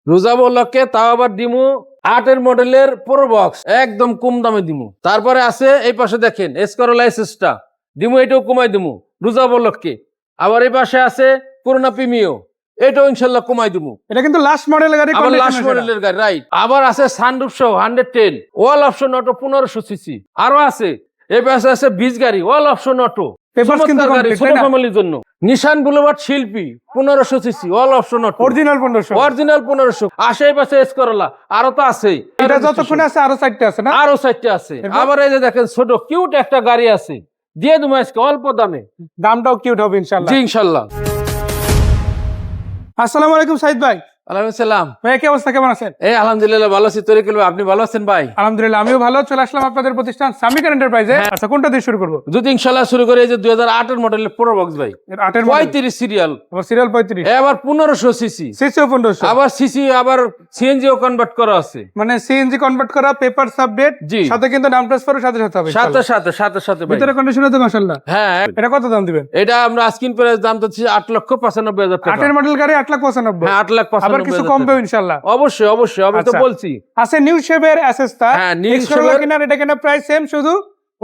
রোজা উপলক্ষে তাও আবার দিমু 8 মডেলের প্রো বক্স একদম কম দামে দিমু। তারপরে আছে এই পাশে দেখেন এসকরোলা এসএসটা দিমু, এটাও কমাই দিমু রোজা উপলক্ষে। আবার এই পাশে আছে করোনা প্রিমিও, এটাও ইনশাল্লাহ কমাই দিমু। এটা কিন্তু লাস্ট মডেলের গাড়ি, আবার লাস্ট মডেলের গাড়ি, রাইট। আবার আছে সানরুফ সহ 110 ওয়াল অপশন অটো 1500 সিসি। আরো আছে এই পাশে আছে 20 গাড়ি ওয়াল অপশন অটো, পেপারস কিন্তু গাড়ি কমপ্লিট, ছোট তাই না? ফ্যামিলির জন্য। নিশান বুলেভার্ড শিল্পী 1500 সিসি ওয়াল অপশন অটো, অরিজিনাল 1500। অরিজিনাল 1500। আশেপাশে এসকরোলা আরো তো আছেই, এটা যতক্ষণ আছে আরো 4টা আছে না? আরো 4টা আছে। এরপর? আবার এই যে দেখেন ছোট কিউট একটা গাড়ি আছে, দিয়ে দেবো আজকে অল্প দামে। দামটাও কিউট হবে ইনশাআল্লাহ। জি ইনশাল্লাহ। আসসালামু আলাইকুম সাইদ ভাই। ওয়ালাইকুম সালাম। ভাই কি অবস্থা, কেমন আছেন? এই আলহামদুলিল্লাহ ভালো আছি, তরিকুল ভাই আপনি ভালো আছেন ভাই? আলহামদুলিল্লাহ আমিও ভালো। চলে আসলাম আপনাদের প্রতিষ্ঠান সামিকার এন্টারপ্রাইজে। আচ্ছা কোনটা দিয়ে শুরু করব? যদি ইনশাল্লাহ শুরু করে এই যে 2008 মডেলের প্রো বক্স ভাই, 8 এর মডেল, 35 সিরিয়াল, আবার সিরিয়াল 35, আবার 1500 সিসি, সিসিও 1500, আবার সিসি আবার সিএনজিও কনভার্ট করা আছে। মানে সিএনজি কনভার্ট করা, পেপারস আপডেট, জি। সাথে কিন্তু নাম ট্রান্সফারও সাথে সাথে হবে সাথে ইনশাআল্লাহ। সাথে সাথে ভাই। ভিতরে কন্ডিশন আছে মাশাআল্লাহ। হ্যাঁ, এটা কত দাম দিবেন? এটা আমরা আস্কিং প্রাইস দাম তো 8,95,000 টাকা। 8 এর মডেল গাড়ি 8,95,000। হ্যাঁ 8,95,000। আবার কিছু কম পাবে ইনশাআল্লাহ। অবশ্যই অবশ্যই, আমি তো আচ্ছা। বলছি। আছে নিউ শেপের এসএসটা, হ্যাঁ, নিউ এক্সট্রা শেপের- কিনার, এটা কিনা প্রাইস সেম, শুধু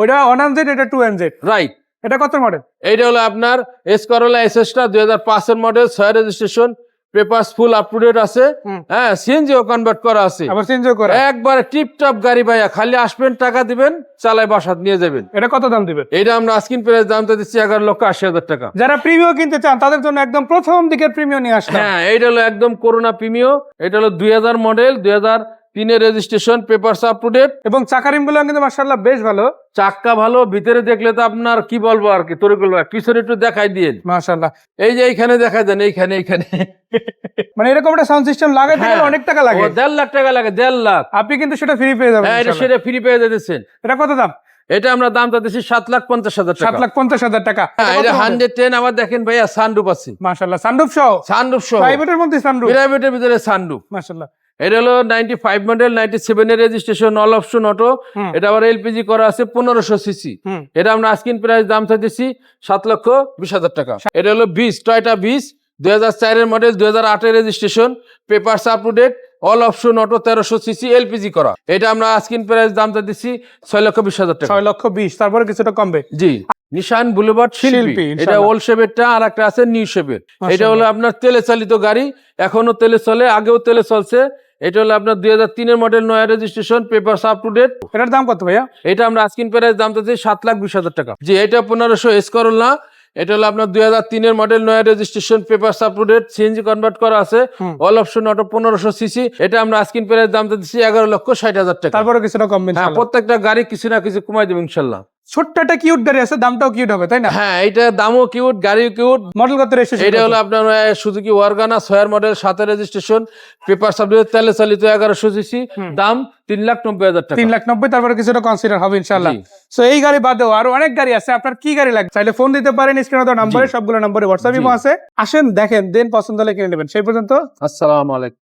ওটা 1MZ, এটা 2MZ। রাইট। এটা কত মডেল? এইটা হলো আপনার এসকরোলা এসএসটা 2005 এর মডেল, 6 registration, papers full up to date আছে। হুম। হ্যাঁ সিএনজিও কনভার্ট করা আছে। আবার চেঞ্জও করা। একবারে টিপটপ গাড়ি ভাইয়া, খালি আসবেন টাকা দিবেন, চালাই বাসাত নিয়ে যাবেন। এটা কত দাম দিবেন? এইটা আমরা আস্কিং প্রাইস দামটা দিচ্ছি 11,80,000 টাকা। যারা প্রিমিয়াম কিনতে চান তাদের জন্য একদম প্রথম দিকের প্রিমিয়াম নিয়ে আসলাম। হ্যাঁ এইটা হলো একদম করোনা প্রিমিও। এটা হলো 2000 মডেল, 2003 এর registration, papers up to date. এবং চাকারিম গুলো কিন্তু মাশাআল্লাহ বেশ ভালো। চাক্কা ভালো, ভিতরে দেখলে তো আপনার কি বলবো আর কি, তরিকুল ভাই পিছনে একটু দেখাই দিন। মাশাআল্লাহ। এই যে এইখানে দেখাই দেন, এইখানে এইখানে মানে এরকম একটা সাউন্ড সিস্টেম লাগাইতে গেলে অনেক টাকা লাগে। 1.5 লাখ টাকা লাগে, 1.5 লাখ। আপনি কিন্তু সেটা ফ্রি পেয়ে যাবেন হ্যাঁ এটা ইনশাআল্লাহ। সেটা ফ্রি পেয়ে যেতেছেন। এটা কত দাম? এটা আমরা দামটা দিচ্ছি 7,50,000 টাকা। 7,50,000 টাকা। হ্যাঁ এটা 110। আবার দেখেন ভাইয়া সানরুফ আছে, মাশাআল্লাহ, সানরুফ সহ, সানরুফ সহ, প্রাইভেটের মধ্যে সানরুফ, প্রাইভেটের ভিতরে সানরুফ। মাশাআল্লাহ। এটা হলো 95 মডেল, 97 এর রেজিস্ট্রেশন, অল অপশন অটো। হুম। এটা আবার এলপিজি করা আছে, 1500 সিসি। হুম। এটা আমরা আস্কিং প্রাইস দাম দিচ্ছি 7,20,000 টাকা। এটা হলো 20 টয়টা 20, 2004 এর মডেল, 2008 এর registration, papers up to date, all option auto, 1300 CC, LPG করা। এটা আমরা আস্কিং প্রাইস দামটা দিচ্ছি 6,20,000 টাকা। 6,20,000, তারপরে কিছুটা কমবে। জি। নিশান বুলেভার্ড শিল্পী, শিল্পী, এটা ইনশাআল্লাহ। ওল্ড শেপেরটা, আর একটা আছে নিউ শেপের। এটা মাশাআল্লাহ। হলো আপনার তেলে চালিত গাড়ি, এখনো তেলে চলে, আগেও তেলে চলছে। এটা হলো আপনার 2003 এর মডেল, নয়া registration, papers up to date. এটার দাম কত ভাইয়া? এটা আমরা আস্কিং প্রাইস দাম দিচ্ছি 7,20,000 টাকা। জি এটা 1500 এসকরোলা। এটা হলো আপনার 2003 এর মডেল, নয়া registration, papers up to date, CNG convert করা আছে, হুম। All option auto, 1500 CC. এটা আমরা আস্কিং প্রাইস দাম দিচ্ছি 11,60,000 টাকা। তারপরে কিছুটা কমবে হ্যাঁ ইনশাআল্লাহ। প্রত্যেকটা গাড়ি কিছু না কিছু কমাই দেবো ইনশাল্লাহ। ছোট্ট একটা কিউট গাড়ি আছে, দামটাও কিউট হবে, তাই না? হ্যাঁ এটা দামও কিউট, গাড়িও কিউট। মডেল কত রেজিস্ট্রেশন? এটা হলো আপনার সুজুকি ওয়ারগানা 6 মডেল, 7 রেজিস্ট্রেশন, পেপার সাবজেক্ট, তেলে চালিত, 1100 সিসি, দাম 3,90,000 টাকা। 3,90,000, তারপরে কিছুটা কনসিডার হবে ইনশাআল্লাহ। জি। সো এই গাড়ি বাদেও আরো অনেক গাড়ি আছে, আপনার কি গাড়ি লাগবে চাইলে ফোন দিতে পারেন, স্ক্রিনে দেওয়া নম্বরে, সবগুলো নম্বরে হোয়াটসঅ্যাপ জি। ইমো আছে। আসেন দেখেন, দেন পছন্দ হলে কিনে নেবেন। সেই পর্যন্ত আসসালামু আলাইকুম।